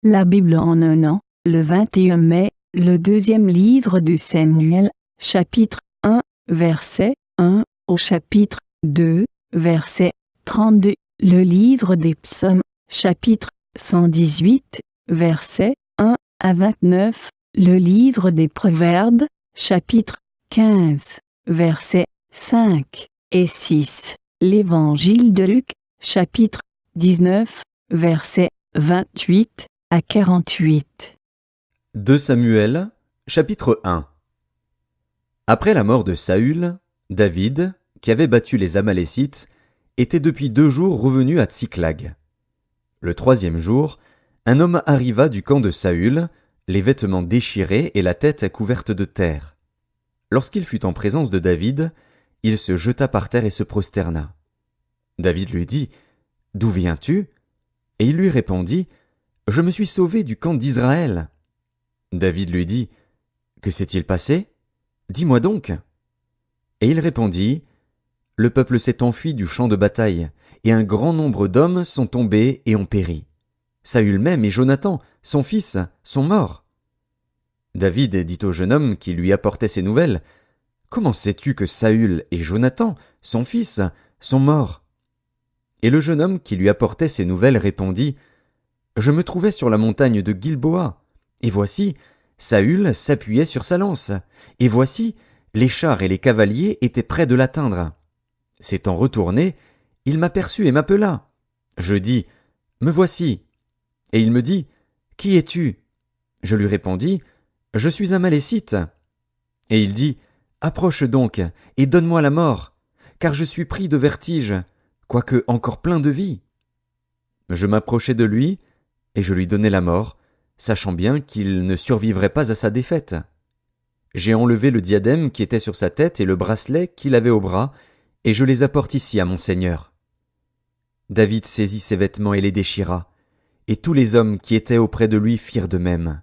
La Bible en un an, le 21 mai, le deuxième livre de Samuel, chapitre 1, verset 1 au chapitre 2, verset 32, le livre des psaumes, chapitre 118, verset 1 à 29, le livre des proverbes, chapitre 15, versets 5 et 6, l'évangile de Luc, chapitre 19, verset 28 à 48. 2 Samuel, chapitre 1. Après la mort de Saül, David, qui avait battu les Amalécites, était depuis 2 jours revenu à Tsiklag. Le 3e jour, un homme arriva du camp de Saül, les vêtements déchirés et la tête couverte de terre. Lorsqu'il fut en présence de David, il se jeta par terre et se prosterna. David lui dit « D'où viens-tu » Et il lui répondit « Je me suis sauvé du camp d'Israël. » David lui dit « Que s'est-il passé ? Dis-moi donc. » Et il répondit « Le peuple s'est enfui du champ de bataille, et un grand nombre d'hommes sont tombés et ont péri. Saül même et Jonathan, son fils, sont morts. » David dit au jeune homme qui lui apportait ces nouvelles « Comment sais-tu que Saül et Jonathan, son fils, sont morts ?» Et le jeune homme qui lui apportait ces nouvelles répondit « Je me trouvais sur la montagne de Gilboa, et voici, Saül s'appuyait sur sa lance, et voici, les chars et les cavaliers étaient près de l'atteindre. S'étant retourné, il m'aperçut et m'appela. Je dis « Me voici !» Et il me dit « Qui es-tu » Je lui répondis « Je suis un Amalécite. » Et il dit « Approche donc, et donne-moi la mort, car je suis pris de vertige, quoique encore plein de vie. » Je m'approchai de lui, et je lui donnai la mort, sachant bien qu'il ne survivrait pas à sa défaite. J'ai enlevé le diadème qui était sur sa tête et le bracelet qu'il avait au bras, et je les apporte ici à mon seigneur. David saisit ses vêtements et les déchira, et tous les hommes qui étaient auprès de lui firent de même.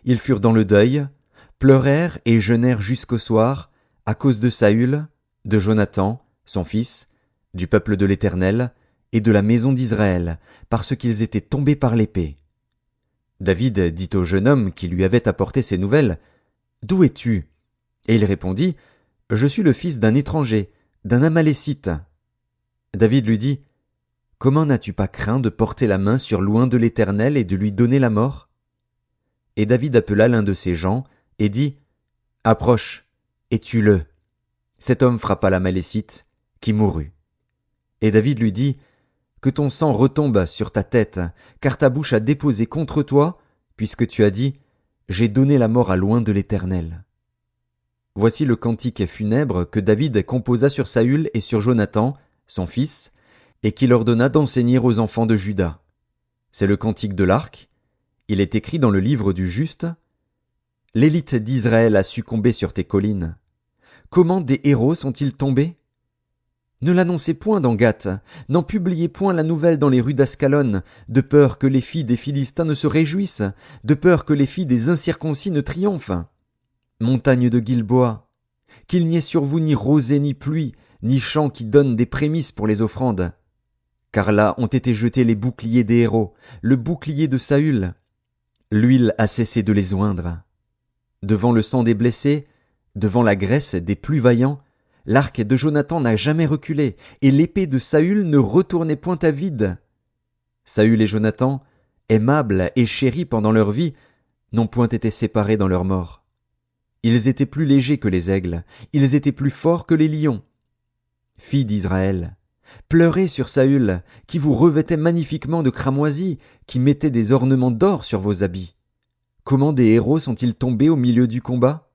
Ils furent dans le deuil, pleurèrent et jeûnèrent jusqu'au soir, à cause de Saül, de Jonathan, son fils, du peuple de l'Éternel, et de la maison d'Israël, parce qu'ils étaient tombés par l'épée. David dit au jeune homme qui lui avait apporté ces nouvelles, « D'où es-tu » Et il répondit, « Je suis le fils d'un étranger, d'un Amalécite. » David lui dit, « Comment n'as-tu pas craint de porter la main sur l'oint de l'Éternel et de lui donner la mort ?» Et David appela l'un de ses gens et dit, « Approche, et tue-le. » Cet homme frappa l'Amalécite, qui mourut. Et David lui dit, « Que ton sang retombe sur ta tête, car ta bouche a déposé contre toi, puisque tu as dit, j'ai donné la mort à l'oint de l'Éternel. » Voici le cantique funèbre que David composa sur Saül et sur Jonathan, son fils, et qu'il ordonna d'enseigner aux enfants de Juda. C'est le cantique de l'arc. Il est écrit dans le livre du juste. L'élite d'Israël a succombé sur tes collines. Comment des héros sont-ils tombés? Ne l'annoncez point dans Gath, n'en publiez point la nouvelle dans les rues d'Ascalon, de peur que les filles des Philistins ne se réjouissent, de peur que les filles des incirconcis ne triomphent. Montagne de Gilboa, qu'il n'y ait sur vous ni rosée ni pluie, ni champs qui donnent des prémices pour les offrandes. Car là ont été jetés les boucliers des héros, le bouclier de Saül. L'huile a cessé de les oindre. Devant le sang des blessés, devant la graisse des plus vaillants, l'arc de Jonathan n'a jamais reculé, et l'épée de Saül ne retournait point à vide. Saül et Jonathan, aimables et chéris pendant leur vie, n'ont point été séparés dans leur mort. Ils étaient plus légers que les aigles, ils étaient plus forts que les lions. Filles d'Israël, pleurez sur Saül, qui vous revêtait magnifiquement de cramoisis, qui mettait des ornements d'or sur vos habits. Comment des héros sont-ils tombés au milieu du combat?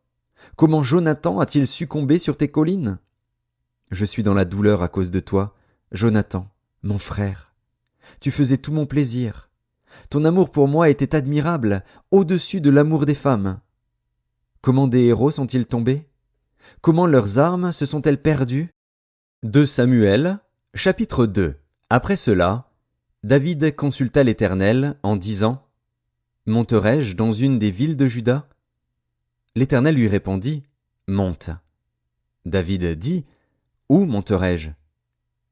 Comment Jonathan a-t-il succombé sur tes collines? Je suis dans la douleur à cause de toi, Jonathan, mon frère. Tu faisais tout mon plaisir. Ton amour pour moi était admirable, au-dessus de l'amour des femmes. Comment des héros sont-ils tombés? Comment leurs armes se sont-elles perdues? 2 Samuel, chapitre 2. Après cela, David consulta l'Éternel en disant, « Monterai-je dans une des villes de Juda ?» L'Éternel lui répondit, « Monte. » David dit, « Où monterai-je »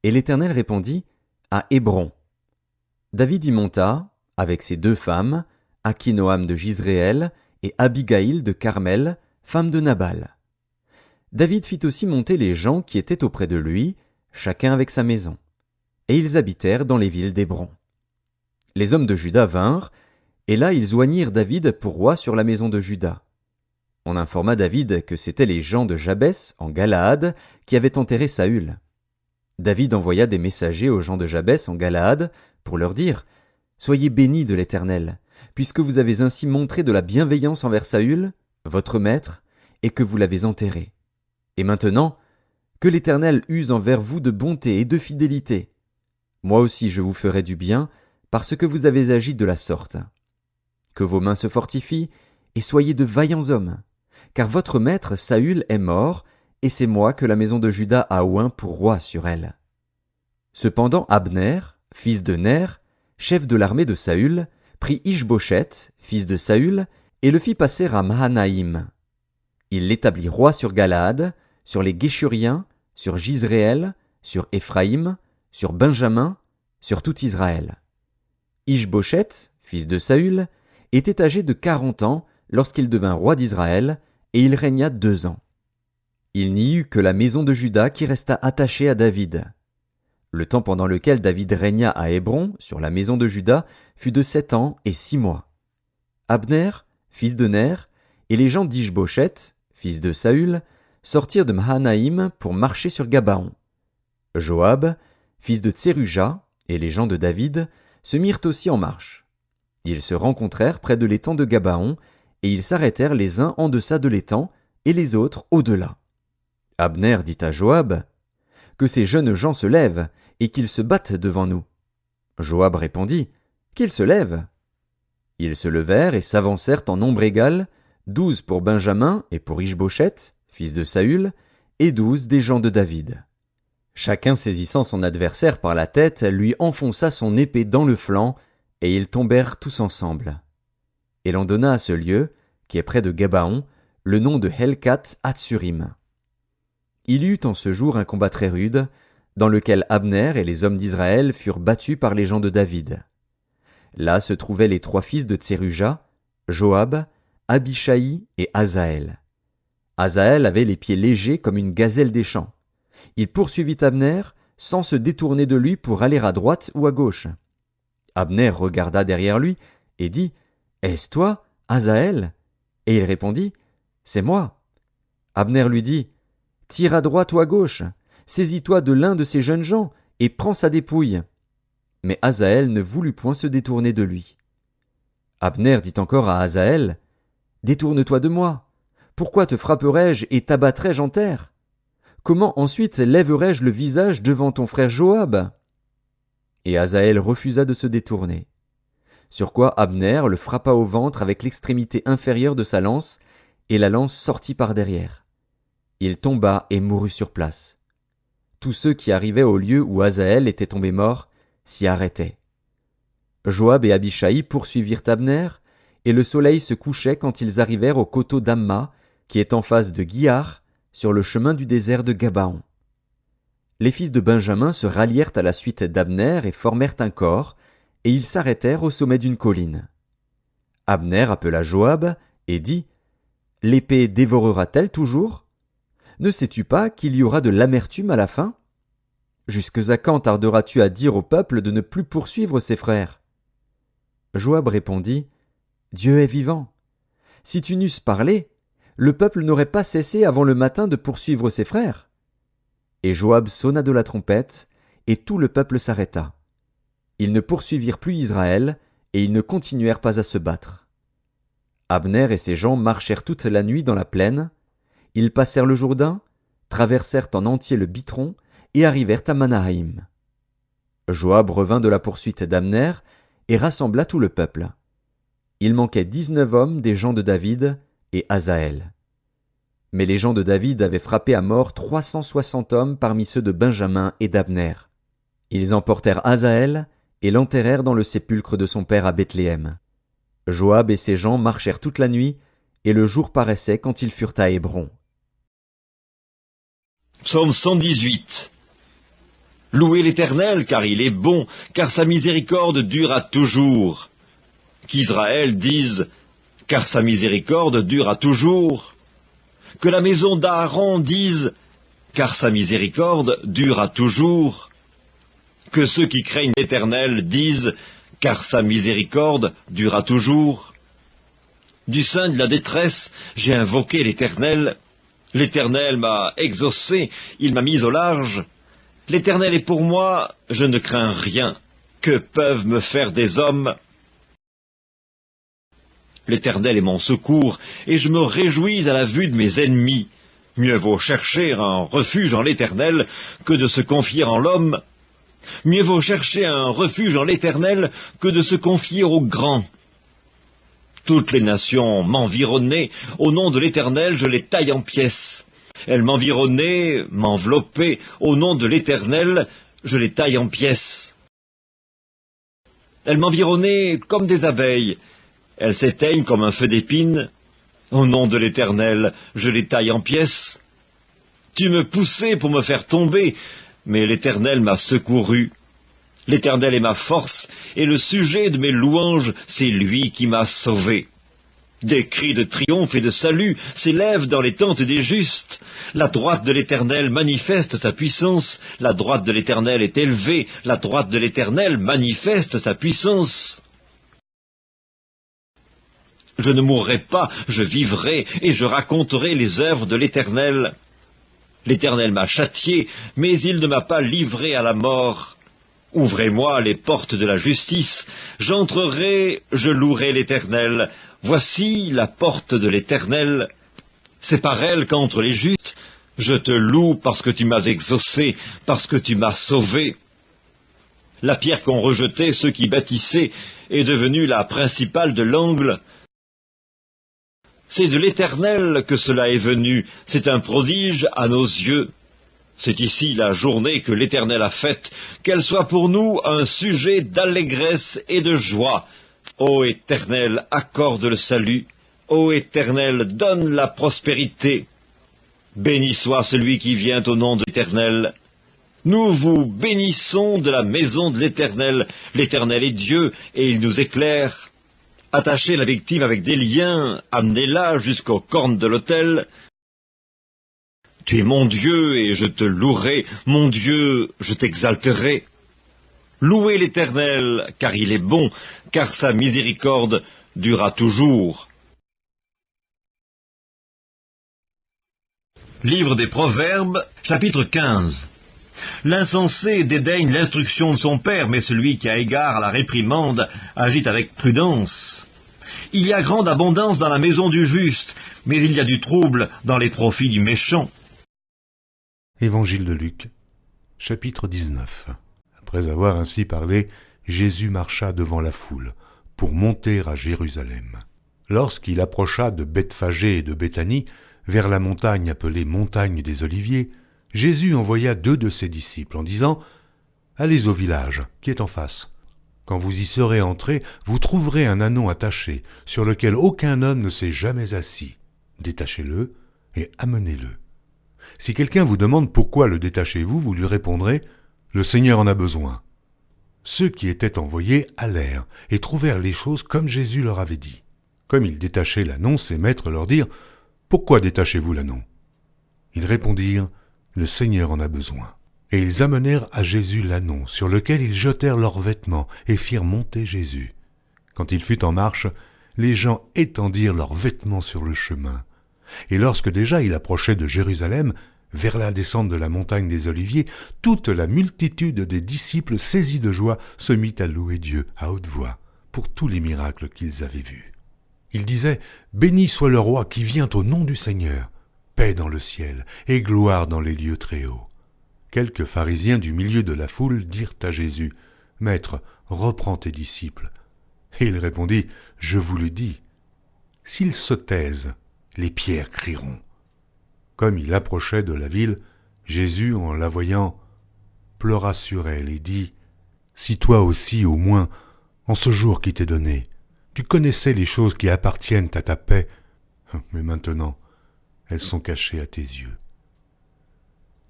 Et l'Éternel répondit, « À Hébron. » David y monta, avec ses 2 femmes, Akinoam de Jizréel et Abigaïl de Carmel, femme de Nabal. David fit aussi monter les gens qui étaient auprès de lui, chacun avec sa maison. Et ils habitèrent dans les villes d'Hébron. Les hommes de Juda vinrent, et là ils oignirent David pour roi sur la maison de Juda. On informa David que c'étaient les gens de Jabès, en Galaad, qui avaient enterré Saül. David envoya des messagers aux gens de Jabès, en Galaad, pour leur dire « Soyez bénis de l'Éternel, puisque vous avez ainsi montré de la bienveillance envers Saül, votre maître, et que vous l'avez enterré. Et maintenant, que l'Éternel use envers vous de bonté et de fidélité. Moi aussi je vous ferai du bien, parce que vous avez agi de la sorte. Que vos mains se fortifient, et soyez de vaillants hommes. Car votre maître Saül est mort, et c'est moi que la maison de Juda a oint pour roi sur elle. » Cependant Abner, fils de Ner, chef de l'armée de Saül, prit Ish-Boshet, fils de Saül, et le fit passer à Mahanaïm. Il l'établit roi sur Galaad, sur les Guéshuriens, sur Jizréel, sur Éphraïm, sur Benjamin, sur tout Israël. Ish-Boshet, fils de Saül, était âgé de 40 ans lorsqu'il devint roi d'Israël, et il régna 2 ans. Il n'y eut que la maison de Juda qui resta attachée à David. Le temps pendant lequel David régna à Hébron, sur la maison de Juda, fut de 7 ans et 6 mois. Abner, fils de Ner, et les gens d'Ish-Boshet, fils de Saül, sortirent de Mahanaïm pour marcher sur Gabaon. Joab, fils de Tseruja, et les gens de David, se mirent aussi en marche. Ils se rencontrèrent près de l'étang de Gabaon, et ils s'arrêtèrent les uns en deçà de l'étang, et les autres au-delà. Abner dit à Joab, « Que ces jeunes gens se lèvent, et qu'ils se battent devant nous. » Joab répondit, « Qu'ils se lèvent. » Ils se levèrent et s'avancèrent en nombre égal, 12 pour Benjamin et pour Ish-Boshet, fils de Saül, et 12 des gens de David. Chacun saisissant son adversaire par la tête, lui enfonça son épée dans le flanc, et ils tombèrent tous ensemble. Et l'on donna à ce lieu, qui est près de Gabaon, le nom de Helkat Hatsurim. Il y eut en ce jour un combat très rude, dans lequel Abner et les hommes d'Israël furent battus par les gens de David. Là se trouvaient les 3 fils de Tseruja, Joab, Abishai et Asaël. Asaël avait les pieds légers comme une gazelle des champs. Il poursuivit Abner, sans se détourner de lui pour aller à droite ou à gauche. Abner regarda derrière lui et dit, « Est-ce toi, Asaël ?» Et il répondit, « C'est moi. » Abner lui dit, « Tire à droite ou à gauche, saisis-toi de l'un de ces jeunes gens et prends sa dépouille. » Mais Asaël ne voulut point se détourner de lui. Abner dit encore à Asaël, « Détourne-toi de moi. Pourquoi te frapperais-je et t'abattrais-je en terre? Comment ensuite lèverais-je le visage devant ton frère Joab ?» Et Asaël refusa de se détourner. Sur quoi Abner le frappa au ventre avec l'extrémité inférieure de sa lance, et la lance sortit par derrière. Il tomba et mourut sur place. Tous ceux qui arrivaient au lieu où Asaël était tombé mort s'y arrêtaient. Joab et Abishai poursuivirent Abner, et le soleil se couchait quand ils arrivèrent au coteau d'Amma, qui est en face de Guiar, sur le chemin du désert de Gabaon. Les fils de Benjamin se rallièrent à la suite d'Abner et formèrent un corps, et ils s'arrêtèrent au sommet d'une colline. Abner appela Joab et dit, « L'épée dévorera-t-elle toujours? Ne sais-tu pas qu'il y aura de l'amertume à la fin? Jusque à quand tarderas-tu à dire au peuple de ne plus poursuivre ses frères? » Joab répondit, « Dieu est vivant. Si tu n'eusses parlé, le peuple n'aurait pas cessé avant le matin de poursuivre ses frères. » Et Joab sonna de la trompette, et tout le peuple s'arrêta. Ils ne poursuivirent plus Israël, et ils ne continuèrent pas à se battre. Abner et ses gens marchèrent toute la nuit dans la plaine. Ils passèrent le Jourdain, traversèrent en entier le Bitron, et arrivèrent à Mahanaïm. Joab revint de la poursuite d'Abner, et rassembla tout le peuple. Il manquait 19 hommes des gens de David, et Asaël. Mais les gens de David avaient frappé à mort 360 hommes parmi ceux de Benjamin et d'Abner. Ils emportèrent Asaël et l'enterrèrent dans le sépulcre de son père à Bethléem. Joab et ses gens marchèrent toute la nuit, et le jour paraissait quand ils furent à Hébron. Psaume 118. Louez l'Éternel, car il est bon, car sa miséricorde dure à toujours. qu'Israël dise « car sa miséricorde dure à toujours », que la maison d'Aaron dise « car sa miséricorde dure à toujours », que ceux qui craignent l'Éternel disent « car sa miséricorde dure à toujours ». Du sein de la détresse, j'ai invoqué l'Éternel. L'Éternel m'a exaucé, il m'a mis au large. L'Éternel est pour moi, je ne crains rien. Que peuvent me faire des hommes? L'Éternel est mon secours, et je me réjouis à la vue de mes ennemis. Mieux vaut chercher un refuge en l'Éternel que de se confier en l'homme. Mieux vaut chercher un refuge en l'Éternel que de se confier aux grands. Toutes les nations m'environnaient, au nom de l'Éternel je les taille en pièces. Elles m'environnaient, m'enveloppaient, au nom de l'Éternel je les taille en pièces. Elles m'environnaient comme des abeilles, elles s'éteignent comme un feu d'épine. Au nom de l'Éternel je les taille en pièces. Tu me poussais pour me faire tomber, mais l'Éternel m'a secouru. L'Éternel est ma force, et le sujet de mes louanges, c'est lui qui m'a sauvé. Des cris de triomphe et de salut s'élèvent dans les tentes des justes. La droite de l'Éternel manifeste sa puissance. La droite de l'Éternel est élevée. La droite de l'Éternel manifeste sa puissance. Je ne mourrai pas, je vivrai, et je raconterai les œuvres de l'Éternel. L'Éternel m'a châtié, mais il ne m'a pas livré à la mort. Ouvrez-moi les portes de la justice, j'entrerai, je louerai l'Éternel. Voici la porte de l'Éternel. C'est par elle qu'entrent les justes. Je te loue parce que tu m'as exaucé, parce que tu m'as sauvé. La pierre qu'ont rejetée ceux qui bâtissaient est devenue la principale de l'angle. C'est de l'Éternel que cela est venu, c'est un prodige à nos yeux. C'est ici la journée que l'Éternel a faite, qu'elle soit pour nous un sujet d'allégresse et de joie. Ô Éternel, accorde le salut. Ô Éternel, donne la prospérité. Béni soit celui qui vient au nom de l'Éternel. Nous vous bénissons de la maison de l'Éternel. L'Éternel est Dieu et il nous éclaire. Attachez la victime avec des liens, amenez-la jusqu'aux cornes de l'autel. Tu es mon Dieu et je te louerai, mon Dieu, je t'exalterai. Louez l'Éternel, car il est bon, car sa miséricorde durera toujours. Livre des Proverbes, chapitre 15. L'insensé dédaigne l'instruction de son père, mais celui qui a égard à la réprimande agit avec prudence. Il y a grande abondance dans la maison du juste, mais il y a du trouble dans les profits du méchant. Évangile de Luc, chapitre 19. Après avoir ainsi parlé, Jésus marcha devant la foule, pour monter à Jérusalem. Lorsqu'il approcha de Bethphagée et de Béthanie, vers la montagne appelée montagne des Oliviers, Jésus envoya 2 de ses disciples en disant « Allez au village, qui est en face. Quand vous y serez entrés, vous trouverez un ânon attaché, sur lequel aucun homme ne s'est jamais assis. Détachez-le et amenez-le. Si quelqu'un vous demande pourquoi le détachez-vous, vous lui répondrez « Le Seigneur en a besoin ». Ceux qui étaient envoyés allèrent et trouvèrent les choses comme Jésus leur avait dit. Comme ils détachaient l'ânon, ses maîtres leur dirent « Pourquoi détachez-vous l'ânon » Ils répondirent « Le Seigneur en a besoin ». Et ils amenèrent à Jésus l'ânon, sur lequel ils jetèrent leurs vêtements et firent monter Jésus. Quand il fut en marche, les gens étendirent leurs vêtements sur le chemin. Et lorsque déjà il approchait de Jérusalem, vers la descente de la montagne des Oliviers, toute la multitude des disciples saisis de joie se mit à louer Dieu à haute voix pour tous les miracles qu'ils avaient vus. Ils disaient « Béni soit le roi qui vient au nom du Seigneur, paix dans le ciel et gloire dans les lieux très hauts. » Quelques pharisiens du milieu de la foule dirent à Jésus « Maître, reprends tes disciples. » Et il répondit « Je vous le dis, s'ils se taisent, les pierres crieront. » Comme il approchait de la ville, Jésus, en la voyant, pleura sur elle et dit « Si toi aussi, au moins, en ce jour qui t'est donné, tu connaissais les choses qui appartiennent à ta paix, mais maintenant, elles sont cachées à tes yeux.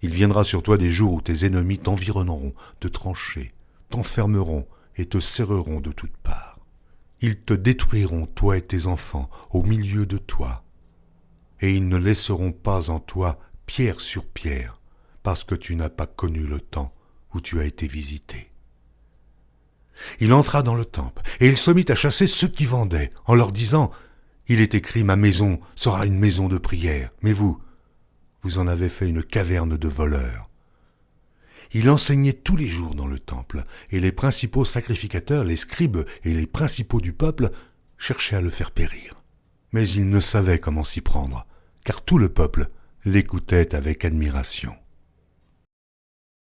Il viendra sur toi des jours où tes ennemis t'environneront de tranchées, t'enfermeront et te serreront de toutes parts. Ils te détruiront, toi et tes enfants, au milieu de toi, et ils ne laisseront pas en toi pierre sur pierre, parce que tu n'as pas connu le temps où tu as été visité. Il entra dans le temple, et il se mit à chasser ceux qui vendaient, en leur disant, « Il est écrit, ma maison sera une maison de prière, mais vous en avez fait une caverne de voleurs. » Il enseignait tous les jours dans le temple, et les principaux sacrificateurs, les scribes et les principaux du peuple cherchaient à le faire périr. Mais ils ne savaient comment s'y prendre, car tout le peuple l'écoutait avec admiration.